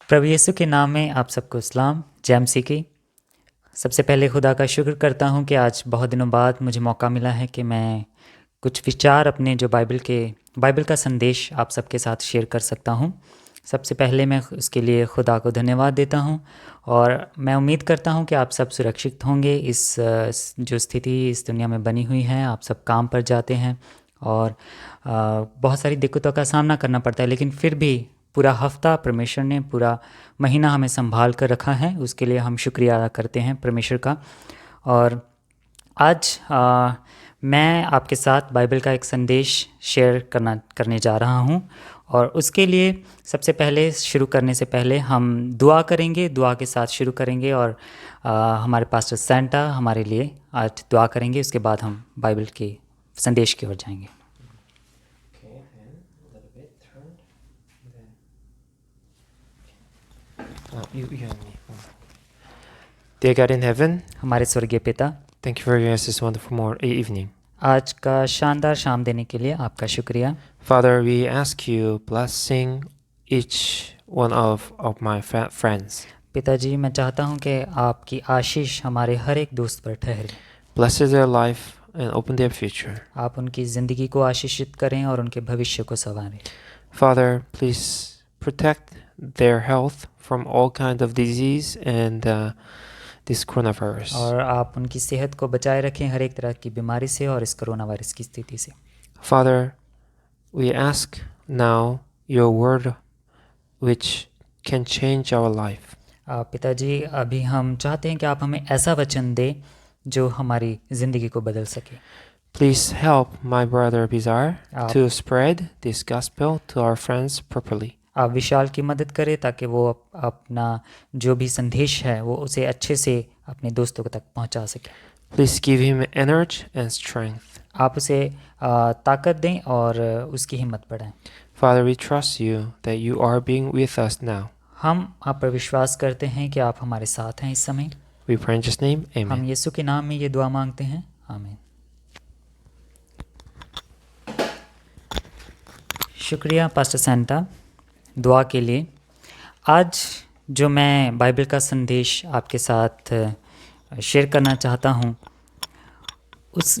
प्रभु यीशु के नाम में आप सबको सलाम जय मसीह की। सबसे पहले खुदा का शुक्र करता हूँ कि आज बहुत दिनों बाद मुझे मौका मिला है कि मैं कुछ विचार अपने जो बाइबल का संदेश आप सबके साथ शेयर कर सकता हूँ। सबसे पहले मैं उसके लिए खुदा को धन्यवाद देता हूँ और मैं उम्मीद करता हूँ कि आप सब सुरक्षित होंगे। जो स्थिति इस दुनिया में बनी हुई है, आप सब काम पर जाते हैं और बहुत सारी दिक्कतों का सामना करना पड़ता है, लेकिन फिर भी पूरा हफ्ता परमेश्वर ने पूरा महीना हमें संभाल कर रखा है, उसके लिए हम शुक्रिया अदा करते हैं परमेश्वर का। और आज मैं आपके साथ बाइबल का एक संदेश शेयर करने जा रहा हूं और उसके लिए सबसे पहले शुरू करने से पहले हम दुआ करेंगे, दुआ के साथ शुरू करेंगे और हमारे पास्टर सेंटा हमारे लिए आज दुआ करेंगे। उसके बाद हम बाइबल के संदेश की ओर जाएंगे। Dear God in heaven, हमारे स्वर्गीय पिता, thank you for giving us this wonderful evening. आज का शानदार शाम देने के लिए आपका शुक्रिया। Father, we ask you blessing each one of my friends. पिताजी, मैं चाहता हूं कि आपकी आशीष हमारे हर एक दोस्त पर ठहरे। Bless their life and open their future. आप उनकी ज़िंदगी को आशीषित करें और उनके भविष्य को संवारें। Father, please protect their health from all kinds of disease and this coronavirus. और आप उनकी सेहत को बचाए रखें हर एक तरह की बीमारी से और इस कोरोना वायरस की स्थिति से। Father, we ask now your word which can change our life. पिताजी, अभी हम चाहते हैं कि आप हमें ऐसा वचन दें जो हमारी ज़िंदगी को बदल सके। Please help my brother Bizarre आप- to spread this gospel to our friends properly. आप विशाल की मदद करें ताकि वो अपना जो भी संदेश है वो उसे अच्छे से अपने दोस्तों तक पहुंचा सके। Please give him energy and strength. आप उसे ताकत दें और उसकी हिम्मत बढ़ाएं। Father, we trust you that you are being with us now. हम आप पर विश्वास करते हैं कि आप हमारे साथ हैं इस समय। We pray in Jesus' name, हम amen. यीशु के नाम में ये दुआ मांगते हैं, आमीन। शुक्रिया पास्टर सेंटा दुआ के लिए। आज जो मैं बाइबल का संदेश आपके साथ शेयर करना चाहता हूँ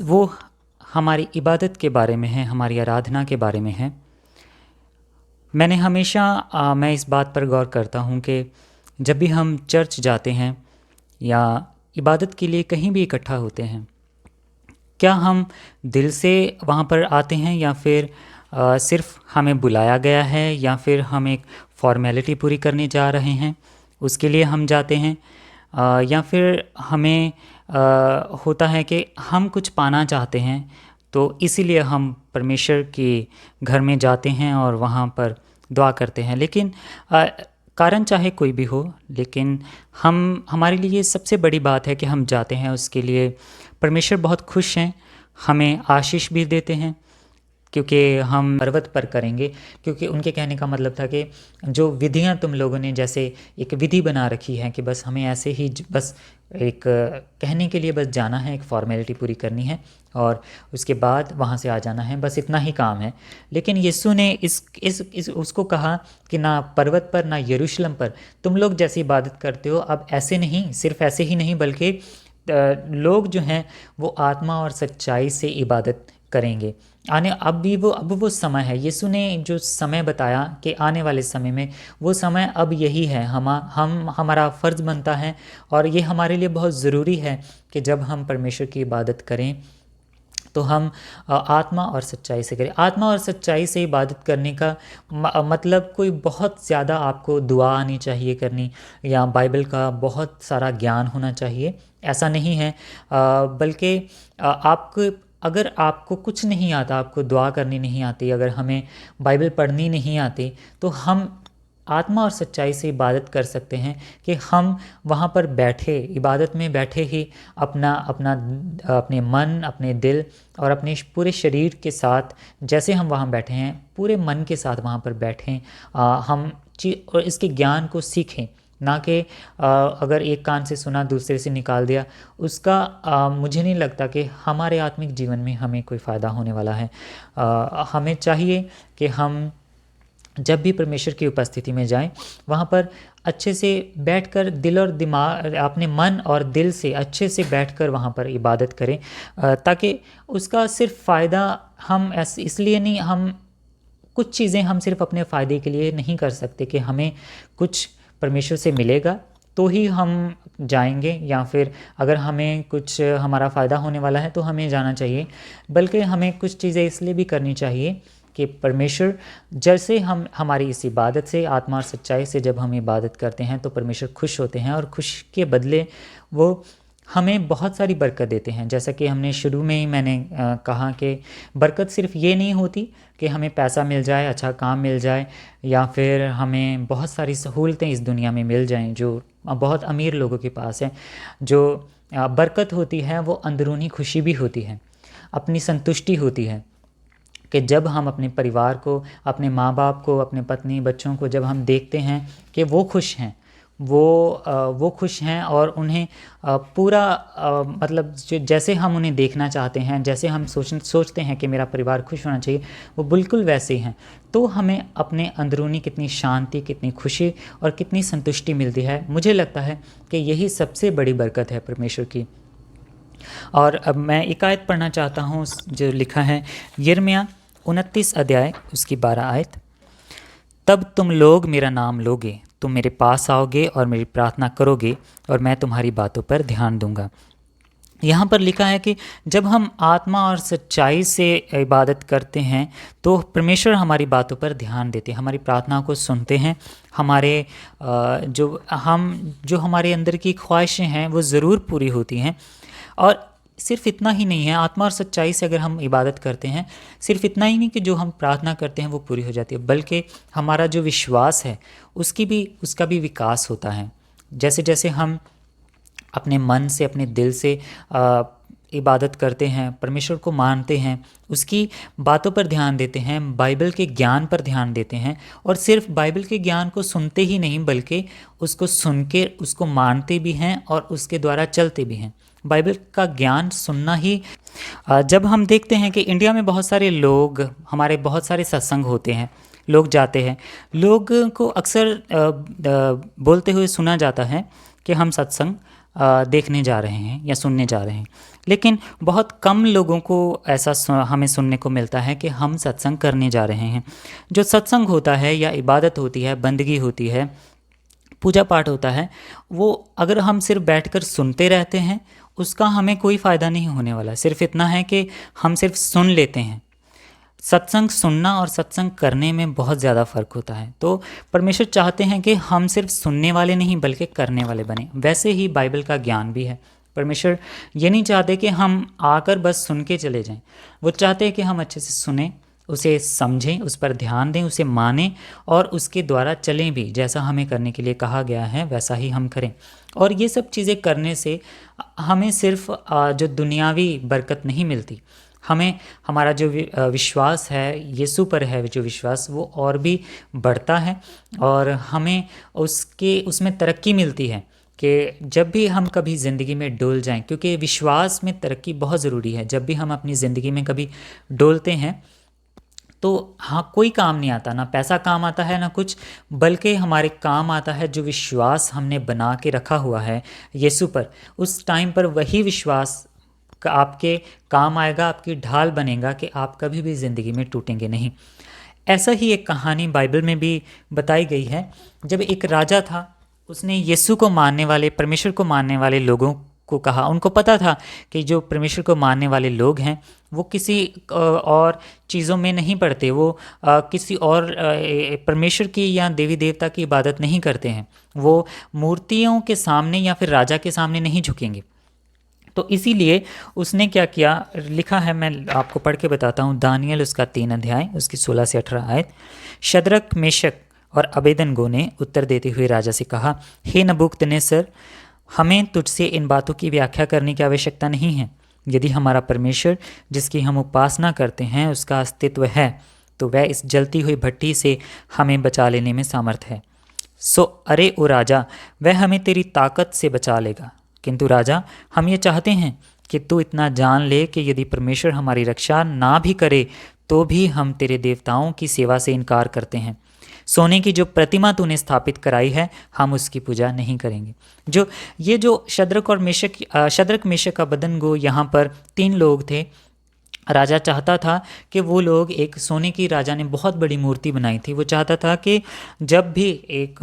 वो हमारी इबादत के बारे में है, हमारी आराधना के बारे में है। मैंने हमेशा मैं इस बात पर गौर करता हूँ कि जब भी हम चर्च जाते हैं या इबादत के लिए कहीं भी इकट्ठा होते हैं, क्या हम दिल से वहाँ पर आते हैं या फिर सिर्फ हमें बुलाया गया है या फिर हम एक फॉर्मेलिटी पूरी करने जा रहे हैं उसके लिए हम जाते हैं, या फिर हमें होता है कि हम कुछ पाना चाहते हैं तो इसीलिए हम परमेश्वर के घर में जाते हैं और वहाँ पर दुआ करते हैं। लेकिन कारण चाहे कोई भी हो, लेकिन हमारे लिए सबसे बड़ी बात है कि हम जाते हैं, उसके लिए परमेश्वर बहुत खुश हैं, हमें आशीष भी देते हैं क्योंकि हम पर्वत पर करेंगे। क्योंकि उनके कहने का मतलब था कि जो विधियां तुम लोगों ने जैसे एक विधि बना रखी है कि बस हमें ऐसे ही बस एक कहने के लिए बस जाना है, एक फॉर्मेलिटी पूरी करनी है और उसके बाद वहाँ से आ जाना है, बस इतना ही काम है। लेकिन यीशु ने उसको कहा कि ना पर्वत पर ना यरूशलेम पर तुम लोग जैसी इबादत करते हो, अब ऐसे नहीं, सिर्फ ऐसे ही नहीं बल्कि लोग जो हैं वो आत्मा और सच्चाई से इबादत करेंगे। अब वो समय है। यीशु ने जो समय बताया कि आने वाले समय में वो समय अब यही है। हमारा फ़र्ज़ बनता है और ये हमारे लिए बहुत ज़रूरी है कि जब हम परमेश्वर की इबादत करें तो हम आत्मा और सच्चाई से करें। आत्मा और सच्चाई से इबादत करने का मतलब कोई बहुत ज़्यादा आपको दुआ आनी चाहिए करनी या बाइबल का बहुत सारा ज्ञान होना चाहिए, ऐसा नहीं है। बल्कि अगर आपको कुछ नहीं आता, आपको दुआ करनी नहीं आती, अगर हमें बाइबल पढ़नी नहीं आती, तो हम आत्मा और सच्चाई से इबादत कर सकते हैं कि हम वहाँ पर बैठे, इबादत में बैठे ही अपने मन, अपने दिल और अपने पूरे शरीर के साथ, जैसे हम वहाँ बैठे हैं पूरे मन के साथ वहाँ पर बैठें, हम और इसके ज्ञान को सीखें। ना कि अगर एक कान से सुना दूसरे से निकाल दिया, उसका मुझे नहीं लगता कि हमारे आत्मिक जीवन में हमें कोई फ़ायदा होने वाला है। हमें चाहिए कि हम जब भी परमेश्वर की उपस्थिति में जाएं, वहाँ पर अच्छे से बैठकर दिल और दिमाग, अपने मन और दिल से अच्छे से बैठकर वहाँ पर इबादत करें, ताकि उसका सिर्फ फ़ायदा हम इसलिए नहीं, हम कुछ चीज़ें हम सिर्फ अपने फ़ायदे के लिए नहीं कर सकते कि हमें कुछ परमेश्वर से मिलेगा तो ही हम जाएंगे, या फिर अगर हमें कुछ हमारा फ़ायदा होने वाला है तो हमें जाना चाहिए, बल्कि हमें कुछ चीज़ें इसलिए भी करनी चाहिए कि परमेश्वर, जैसे हम हमारी इस इबादत से, आत्मा और सच्चाई से जब हम इबादत करते हैं तो परमेश्वर खुश होते हैं, और खुश के बदले वो हमें बहुत सारी बरकत देते हैं। जैसा कि हमने शुरू में ही मैंने कहा कि बरकत सिर्फ ये नहीं होती कि हमें पैसा मिल जाए, अच्छा काम मिल जाए, या फिर हमें बहुत सारी सहूलतें इस दुनिया में मिल जाएं जो बहुत अमीर लोगों के पास है। जो बरकत होती है वो अंदरूनी खुशी भी होती है, अपनी संतुष्टि होती है, कि जब हम अपने परिवार को, अपने माँ बाप को, अपने पत्नी बच्चों को जब हम देखते हैं कि वो खुश हैं, वो खुश हैं, और उन्हें पूरा मतलब जैसे हम उन्हें देखना चाहते हैं, जैसे हम सोचते हैं कि मेरा परिवार खुश होना चाहिए, वो बिल्कुल वैसे ही हैं, तो हमें अपने अंदरूनी कितनी शांति, कितनी खुशी और कितनी संतुष्टि मिलती है। मुझे लगता है कि यही सबसे बड़ी बरकत है परमेश्वर की। और अब मैं एक आयत पढ़ना चाहता हूँ जो लिखा है यिर्मयाह 29 अध्याय उसकी 12 आयत। तब तुम लोग मेरा नाम लोगे, तुम मेरे पास आओगे और मेरी प्रार्थना करोगे, और मैं तुम्हारी बातों पर ध्यान दूंगा। यहाँ पर लिखा है कि जब हम आत्मा और सच्चाई से इबादत करते हैं तो परमेश्वर हमारी बातों पर ध्यान देते हैं, हमारी प्रार्थनाओं को सुनते हैं, हमारे जो हमारे अंदर की ख्वाहिशें हैं वो ज़रूर पूरी होती हैं। और सिर्फ इतना ही नहीं है, आत्मा और सच्चाई से अगर हम इबादत करते हैं, सिर्फ इतना ही नहीं कि जो हम प्रार्थना करते हैं वो पूरी हो जाती है, बल्कि हमारा जो विश्वास है उसका भी विकास होता है। जैसे जैसे हम अपने मन से, अपने दिल से इबादत करते हैं, परमेश्वर को मानते हैं, उसकी बातों पर ध्यान देते हैं, बाइबल के ज्ञान पर ध्यान देते हैं, और सिर्फ बाइबल के ज्ञान को सुनते ही नहीं बल्कि उसको सुन के उसको मानते भी हैं और उसके द्वारा चलते भी हैं। बाइबल का ज्ञान सुनना ही, जब हम देखते हैं कि इंडिया में बहुत सारे लोग, हमारे बहुत सारे सत्संग होते हैं, लोग जाते हैं, लोग को अक्सर बोलते हुए सुना जाता है कि हम सत्संग देखने जा रहे हैं या सुनने जा रहे हैं, लेकिन बहुत कम लोगों को ऐसा हमें सुनने को मिलता है कि हम सत्संग करने जा रहे हैं। जो सत्संग होता है या इबादत होती है, बंदगी होती है, पूजा पाठ होता है, वो अगर हम सिर्फ बैठकर सुनते रहते हैं उसका हमें कोई फ़ायदा नहीं होने वाला। सिर्फ इतना है कि हम सिर्फ सुन लेते हैं। सत्संग सुनना और सत्संग करने में बहुत ज़्यादा फ़र्क होता है। तो परमेश्वर चाहते हैं कि हम सिर्फ सुनने वाले नहीं बल्कि करने वाले बने। वैसे ही बाइबल का ज्ञान भी है। परमेश्वर ये नहीं चाहते कि हम आकर बस सुन के चले जाएं, वो चाहते हैं कि हम अच्छे से सुने, उसे समझें, उस पर ध्यान दें, उसे मानें और उसके द्वारा चलें भी। जैसा हमें करने के लिए कहा गया है वैसा ही हम करें। और ये सब चीज़ें करने से हमें सिर्फ जो दुनियावी बरकत नहीं मिलती, हमें हमारा जो विश्वास है, यीशु पर है जो विश्वास, वो और भी बढ़ता है और हमें उसमें तरक्की मिलती है कि जब भी हम कभी ज़िंदगी में डोल जाएं, क्योंकि विश्वास में तरक्की बहुत ज़रूरी है। जब भी हम अपनी ज़िंदगी में कभी डोलते हैं तो हाँ, कोई काम नहीं आता, ना पैसा काम आता है ना कुछ, बल्कि हमारे काम आता है जो विश्वास हमने बना के रखा हुआ है यीशु पर। उस टाइम पर वही विश्वास आपके काम आएगा, आपकी ढाल बनेगा कि आप कभी भी ज़िंदगी में टूटेंगे नहीं। ऐसा ही एक कहानी बाइबल में भी बताई गई है। जब एक राजा था, उसने यीशु को मानने वाले, परमेश्वर को मानने वाले लोगों को कहा, उनको पता था कि जो परमेश्वर को मानने वाले लोग हैं वो किसी और चीज़ों में नहीं पड़ते, वो किसी और परमेश्वर की या देवी देवता की इबादत नहीं करते हैं, वो मूर्तियों के सामने या फिर राजा के सामने नहीं झुकेंगे। तो इसीलिए उसने क्या किया, लिखा है, मैं आपको पढ़ के बताता हूँ। दानियल उसका 3 अध्याय उसकी 16 से 18 आयत। शद्रक, मेशक और अबेदनगो ने उत्तर देते हुए राजा से कहा, हे नबूकदनेस्सर, हमें तुझसे इन बातों की व्याख्या करने की आवश्यकता नहीं है। यदि हमारा परमेश्वर जिसकी हम उपासना करते हैं उसका अस्तित्व है तो वह इस जलती हुई भट्टी से हमें बचा लेने में सामर्थ है। सो अरे ओ राजा, वह हमें तेरी ताकत से बचा लेगा। किंतु राजा, हम ये चाहते हैं कि तू इतना जान ले कि यदि परमेश्वर हमारी रक्षा ना भी करे तो भी हम तेरे देवताओं की सेवा से इनकार करते हैं। सोने की जो प्रतिमा तूने स्थापित कराई है हम उसकी पूजा नहीं करेंगे। जो शद्रक मेशक अबेदनगो यहाँ पर 3 लोग थे। राजा चाहता था कि वो लोग एक सोने की, राजा ने बहुत बड़ी मूर्ति बनाई थी, वो चाहता था कि जब भी एक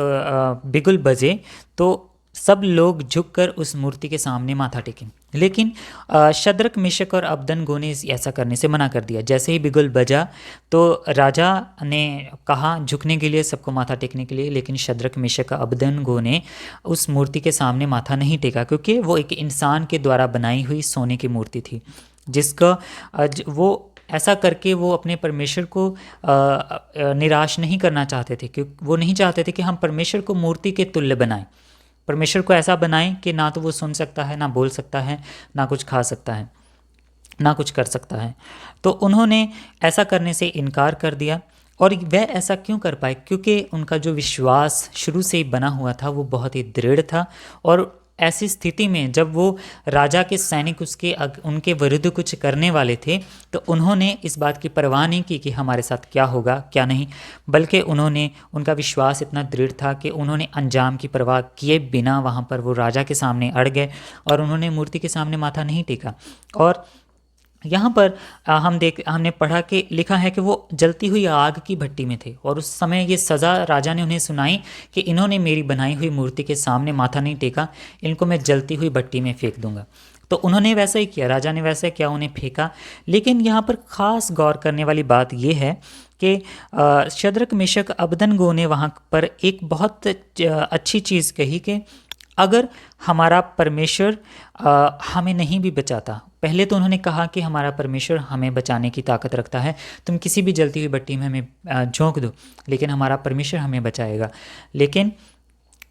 बिगुल बजे तो सब लोग झुककर उस मूर्ति के सामने माथा टेकें। लेकिन शद्रक मेशक और अबेदनगो ने ऐसा करने से मना कर दिया। जैसे ही बिगुल बजा तो राजा ने कहा झुकने के लिए, सबको माथा टेकने के लिए, लेकिन शद्रक मेशक अबेदनगो ने उस मूर्ति के सामने माथा नहीं टेका, क्योंकि वो एक इंसान के द्वारा बनाई हुई सोने की मूर्ति थी, जिसका वो ऐसा करके वो अपने परमेश्वर को निराश नहीं करना चाहते थे, क्योंकि वो नहीं चाहते थे कि हम परमेश्वर को मूर्ति के तुल्य बनाएं। परमेश्वर को ऐसा बनाएं कि ना तो वो सुन सकता है, ना बोल सकता है, ना कुछ खा सकता है, ना कुछ कर सकता है। तो उन्होंने ऐसा करने से इनकार कर दिया। और वह ऐसा क्यों कर पाए? क्योंकि उनका जो विश्वास शुरू से ही बना हुआ था वो बहुत ही दृढ़ था। और ऐसी स्थिति में जब वो राजा के सैनिक उनके विरुद्ध कुछ करने वाले थे तो उन्होंने इस बात की परवाह नहीं की कि हमारे साथ क्या होगा क्या नहीं, बल्कि उनका विश्वास इतना दृढ़ था कि उन्होंने अंजाम की परवाह किए बिना वहाँ पर वो राजा के सामने अड़ गए और उन्होंने मूर्ति के सामने माथा नहीं टेका। और यहाँ पर हमने पढ़ा कि लिखा है कि वो जलती हुई आग की भट्टी में थे और उस समय ये सज़ा राजा ने उन्हें सुनाई कि इन्होंने मेरी बनाई हुई मूर्ति के सामने माथा नहीं टेका, इनको मैं जलती हुई भट्टी में फेंक दूंगा। तो उन्होंने वैसा ही किया, राजा ने वैसा किया, उन्हें फेंका। लेकिन यहाँ पर ख़ास गौर करने वाली बात यह है कि शद्रक मेशक अबेदनगो ने वहाँ पर एक बहुत अच्छी चीज़ कही कि अगर हमारा परमेश्वर हमें नहीं भी बचाता, पहले तो उन्होंने कहा कि हमारा परमेश्वर हमें बचाने की ताकत रखता है, तुम किसी भी जलती हुई भट्टी में हमें झोंक दो, लेकिन हमारा परमेश्वर हमें बचाएगा। लेकिन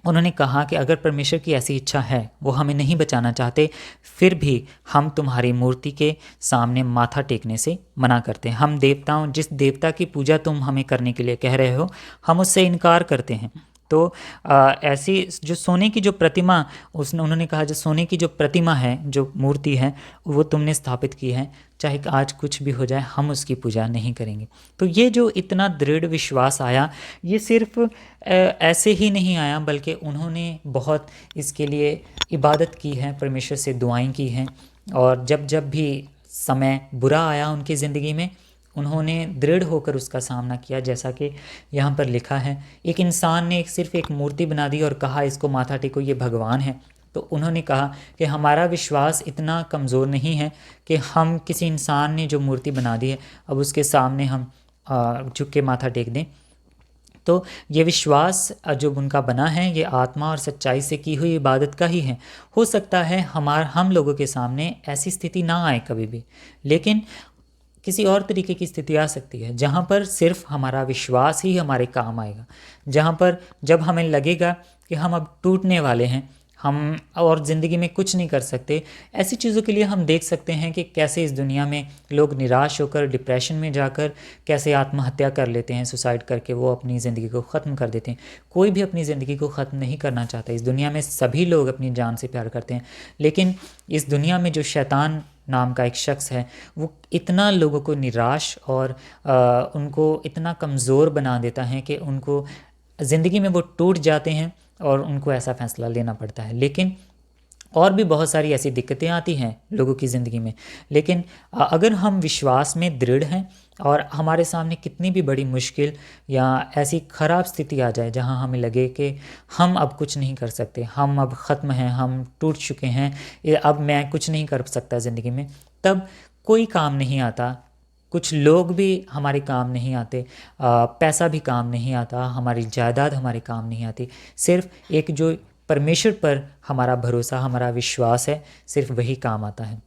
उन्होंने कहा कि अगर परमेश्वर की ऐसी इच्छा है, वो हमें नहीं बचाना चाहते, फिर भी हम तुम्हारी मूर्ति के सामने माथा टेकने से मना करते हैं। हम जिस देवता की पूजा तुम हमें करने के लिए कह रहे हो, हम उससे इनकार करते हैं। तो ऐसी जो सोने की जो प्रतिमा उन्होंने कहा, जो सोने की जो प्रतिमा है, जो मूर्ति है, वो तुमने स्थापित की है, चाहे आज कुछ भी हो जाए हम उसकी पूजा नहीं करेंगे। तो ये जो इतना दृढ़ विश्वास आया, ये सिर्फ ऐसे ही नहीं आया, बल्कि उन्होंने बहुत इसके लिए इबादत की है, परमेश्वर से दुआएं की हैं। और जब जब भी समय बुरा आया उनकी ज़िंदगी में, उन्होंने दृढ़ होकर उसका सामना किया। जैसा कि यहाँ पर लिखा है, एक इंसान ने सिर्फ एक मूर्ति बना दी और कहा इसको माथा टेको, ये भगवान है। तो उन्होंने कहा कि हमारा विश्वास इतना कमज़ोर नहीं है कि हम किसी इंसान ने जो मूर्ति बना दी है अब उसके सामने हम झुक के माथा टेक दें। तो ये विश्वास जो उनका बना है, ये आत्मा और सच्चाई से की हुई इबादत का ही है। हो सकता है हम लोगों के सामने ऐसी स्थिति ना आए कभी भी, लेकिन किसी और तरीके की स्थिति आ सकती है जहाँ पर सिर्फ हमारा विश्वास ही हमारे काम आएगा, जहाँ पर जब हमें लगेगा कि हम अब टूटने वाले हैं, हम और ज़िंदगी में कुछ नहीं कर सकते। ऐसी चीज़ों के लिए हम देख सकते हैं कि कैसे इस दुनिया में लोग निराश होकर डिप्रेशन में जाकर कैसे आत्महत्या कर लेते हैं, सुसाइड करके वो अपनी ज़िंदगी को ख़त्म कर देते हैं। कोई भी अपनी ज़िंदगी को ख़त्म नहीं करना चाहता। इस दुनिया में सभी लोग अपनी जान से प्यार करते हैं, लेकिन इस दुनिया में जो शैतान नाम का एक शख्स है, वो इतना लोगों को निराश और उनको इतना कमज़ोर बना देता है कि उनको ज़िंदगी में वो टूट जाते हैं और उनको ऐसा फ़ैसला लेना पड़ता है। लेकिन और भी बहुत सारी ऐसी दिक्कतें आती हैं लोगों की ज़िंदगी में, लेकिन अगर हम विश्वास में दृढ़ हैं और हमारे सामने कितनी भी बड़ी मुश्किल या ऐसी ख़राब स्थिति आ जाए जहां हमें लगे कि हम अब कुछ नहीं कर सकते, हम अब ख़त्म हैं, हम टूट चुके हैं, अब मैं कुछ नहीं कर सकता ज़िंदगी में, तब कोई काम नहीं आता, कुछ लोग भी हमारे काम नहीं आते, पैसा भी काम नहीं आता, हमारी जायदाद हमारे काम नहीं आती। सिर्फ एक जो परमेश्वर पर हमारा भरोसा, हमारा विश्वास है, सिर्फ वही काम आता है।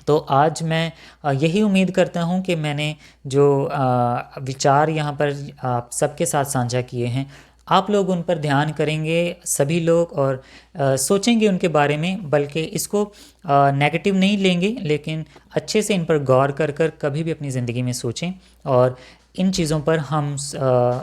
तो आज मैं यही उम्मीद करता हूँ कि मैंने जो विचार यहाँ पर आप सबके साथ साझा किए हैं, आप लोग उन पर ध्यान करेंगे सभी लोग और सोचेंगे उनके बारे में, बल्कि इसको नेगेटिव नहीं लेंगे, लेकिन अच्छे से इन पर गौर कर कर कभी भी अपनी ज़िंदगी में सोचें और इन चीज़ों पर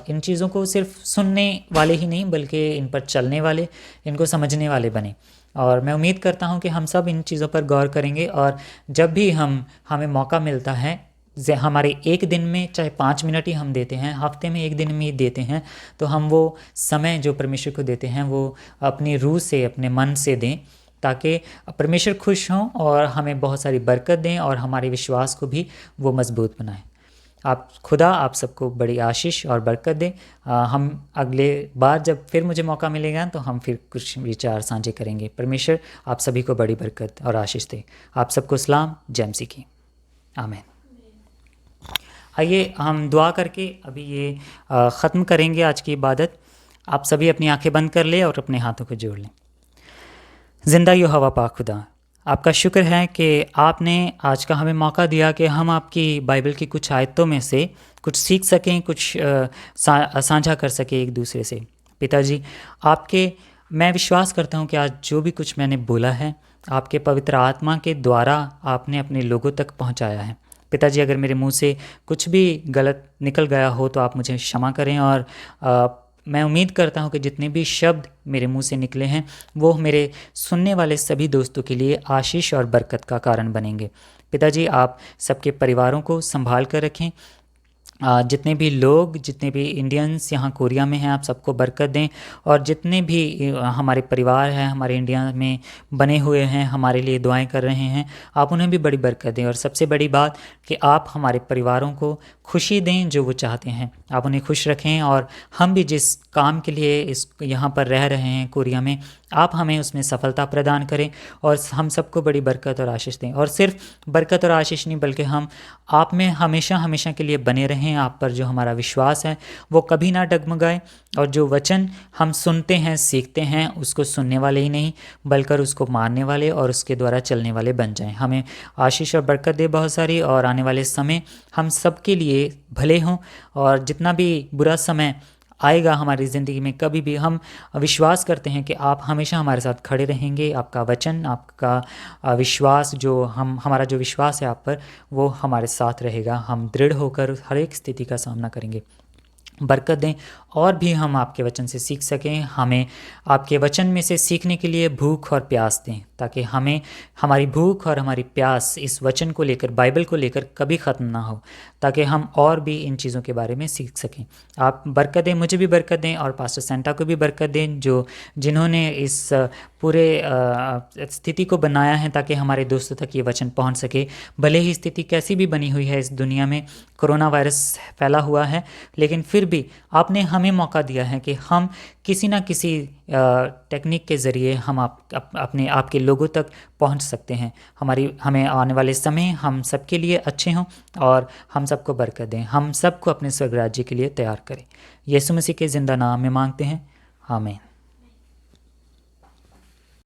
इन चीज़ों को सिर्फ सुनने वाले ही नहीं बल्कि इन पर चलने वाले, इनको समझने वाले बने। और मैं उम्मीद करता हूँ कि हम सब इन चीज़ों पर गौर करेंगे और जब भी हमें मौका मिलता है हमारे एक दिन में चाहे 5 मिनट ही हम देते हैं, हफ्ते में एक दिन में ही देते हैं, तो हम वो समय जो परमेश्वर को देते हैं वो अपनी रूह से, अपने मन से दें, ताकि परमेश्वर खुश हों और हमें बहुत सारी बरकत दें और हमारे विश्वास को भी वो मजबूत बनाएं। खुदा आप सबको बड़ी आशीष और बरकत दे। हम अगले बार जब फिर मुझे मौका मिलेगा तो हम फिर कुछ विचार साझे करेंगे। परमेश्वर आप सभी को बड़ी बरकत और आशीष दे। आप सबको सलाम, जय मसीह की। आमीन। आइए हम दुआ करके अभी ये ख़त्म करेंगे आज की इबादत। आप सभी अपनी आंखें बंद कर लें और अपने हाथों को जोड़ लें। ज़िंदा यहोवा पाक खुदा, आपका शुक्र है कि आपने आज का हमें मौका दिया कि हम आपकी बाइबल की कुछ आयतों में से कुछ सीख सकें, कुछ साझा कर सकें एक दूसरे से। पिताजी, मैं विश्वास करता हूँ कि आज जो भी कुछ मैंने बोला है आपके पवित्र आत्मा के द्वारा आपने अपने लोगों तक पहुँचाया है। पिताजी, अगर मेरे मुंह से कुछ भी गलत निकल गया हो तो आप मुझे क्षमा करें, और मैं उम्मीद करता हूँ कि जितने भी शब्द मेरे मुंह से निकले हैं वो मेरे सुनने वाले सभी दोस्तों के लिए आशीष और बरकत का कारण बनेंगे। पिताजी, आप सबके परिवारों को संभाल कर रखें। जितने भी लोग, जितने भी इंडियंस यहाँ कोरिया में हैं, आप सबको बरकत दें, और जितने भी हमारे परिवार हैं हमारे इंडिया में बने हुए हैं, हमारे लिए दुआएं कर रहे हैं, आप उन्हें भी बड़ी बरकत दें। और सबसे बड़ी बात कि आप हमारे परिवारों को खुशी दें जो वो चाहते हैं, आप उन्हें खुश रखें, और हम भी जिस काम के लिए यहाँ पर रह रहे हैं कोरिया में, आप हमें उसमें सफलता प्रदान करें और हम सबको बड़ी बरकत और आशीष दें। और सिर्फ बरकत और आशीष नहीं, बल्कि हम आप में हमेशा हमेशा के लिए बने रहें। आप पर जो हमारा विश्वास है वो कभी ना डगमगाए, और जो वचन हम सुनते हैं, सीखते हैं, उसको सुनने वाले ही नहीं बल्कि उसको मानने वाले और उसके द्वारा चलने वाले बन जाएं। हमें आशीष और बरकत दे बहुत सारी, और आने वाले समय हम सबके लिए भले हों, और जितना भी बुरा समय आएगा हमारी ज़िंदगी में, कभी भी हम विश्वास करते हैं कि आप हमेशा हमारे साथ खड़े रहेंगे। आपका वचन, आपका विश्वास, जो हमारा जो विश्वास है आप पर, वो हमारे साथ रहेगा। हम दृढ़ होकर हर एक स्थिति का सामना करेंगे। बरकत दें और भी हम आपके वचन से सीख सकें। हमें आपके वचन में से सीखने के लिए भूख और प्यास दें, ताकि हमें हमारी भूख और हमारी प्यास इस वचन को लेकर, बाइबल को लेकर कभी ख़त्म ना हो, ताकि हम और भी इन चीज़ों के बारे में सीख सकें। आप बरकत दें, मुझे भी बरकत दें, और पास्टर सेंटा को भी बरकत दें, जिन्होंने इस पूरे स्थिति को बनाया है ताकि हमारे दोस्तों तक ये वचन पहुंच सके। भले ही स्थिति कैसी भी बनी हुई है इस दुनिया में, कोरोना वायरस फैला हुआ है, लेकिन फिर भी आपने हमें मौका दिया है कि हम किसी ना किसी टेक्निक के ज़रिए हम अपने आपके लोगों तक पहुंच सकते हैं। हमें आने वाले समय हम सबके लिए अच्छे हों और हम सबको बरकत दें। हम सबको अपने स्वर्ग राज्य के लिए तैयार करें। यीशु मसीह के ज़िंदा नाम में मांगते हैं, आमीन।